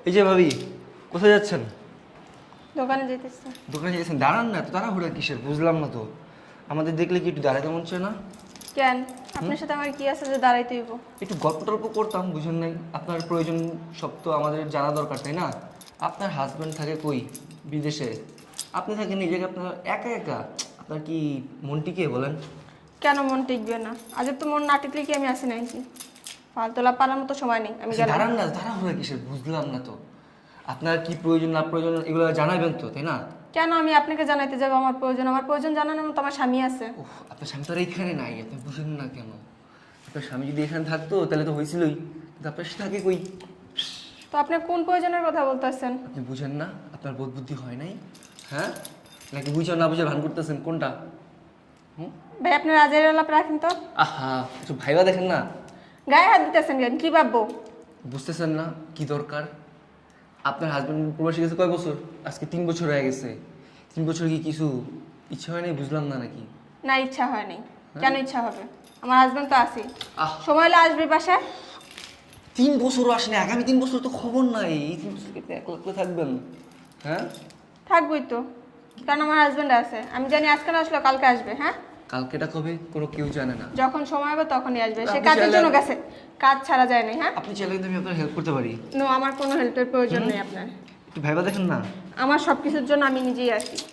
এই যে ভাবি, কোথায় যাচ্ছেন? দোকানে যেতেছি। দোকানে যাচ্ছেন? দাঁড়ান না, তো তাড়াহুড়া কিসের বুঝলাম না তো। আমাদের দেখলে কি একটু দাঁড়াতে মন চায় না? কেন? আপনার সাথে আমার কি আছে যে দাঁড়াইতে হইব? একটু গল্প টল্প করতাম, বুঝেন নাই? আপনার প্রয়োজন সব তো আমাদের জানা দরকার, তাই না? আপনার হাজব্যান্ড থাকে কই? বিদেশে। আপনি থাকেন এই জায়গায় আপনার একা একা। আপনার কি মন টিকে বলেন? কেন মন টিকবে না? আজ তো মন না টিকলে কি আমি আসি নাকি? ফালতোলা পারার মতো সময় নেই, আমি গেলাম। দাঁড়ান না, তাড়াহুড়া কিসের বুঝলাম না তো। আপনার কি প্রয়োজন না প্রয়োজন এগুলো জানাবেন তো, তাই না? কেন আমি আপনাকে জানাইতে যাবো আমার প্রয়োজন? আমার প্রয়োজন জানানোর মতো আমার স্বামী আছে। ওহ, আপনার স্বামী তো আর এখানে নাই, আপনি বুঝেন না কেন? আপনার স্বামী যদি এখানে থাকতো তাহলে তো হয়েছিলই, কিন্তু আপনার সাথে থাকে কই? তো আপনি কোন প্রয়োজনের কথা বলতেছেন? আপনি বুঝেন না? আপনার বোধ বুদ্ধি হয় নাই? হ্যাঁ, নাকি বুঝে না বুঝে ভান করতেছেন কোনটা? হুম? ভাই আপনার আজের আলাপ রাখেন তো। আহা, একটু ভাইবা দেখেন না। গায়ে হাত দিতেছেন কেন? কি ভাববো? বুঝতেছেন না কি দরকার? আপনার হাজবেন্ড প্রবাসী গেছে কয় বছর? আজকে 3 বছর হয়ে গেছে। 3 বছর কি কিছু ইচ্ছা হয় নাই? বুঝলাম না নাকি? না, ইচ্ছা হয় নাই। কেন ইচ্ছা হবে? আমার হাজবেন্ড তো আছে। আহ, সময় হলে আসবে বাসায়। 3 বছরও আসেনি, আগামী 3 বছর তো খবর নাই। এই 3 বছর কি আপনি একলা একলা থাকবেন? হ্যাঁ, থাকবোই তো, কারণ আমার হাজবেন্ড আছে। আমি জানি আজকে না আসলে কালকে আসবে। হ্যাঁ, কালকেটা কবে কোনো কেউ জানে না। যখন সময় হবে তখনই আসবে। সে আপনি কাজের চাইলে- জন্য গেছে, কাজ ছাড়া যায় না। হ্যাঁ, আপনি চাইলে কিন্তু আমি আপনার হেল্প করতে পারি। নো, আমার কোনো হেল্পের প্রয়োজন নেই আপনার। একটু ভাইবা দেখেন না। আমার সব কিছুর জন্য আমি নিজেই আসি।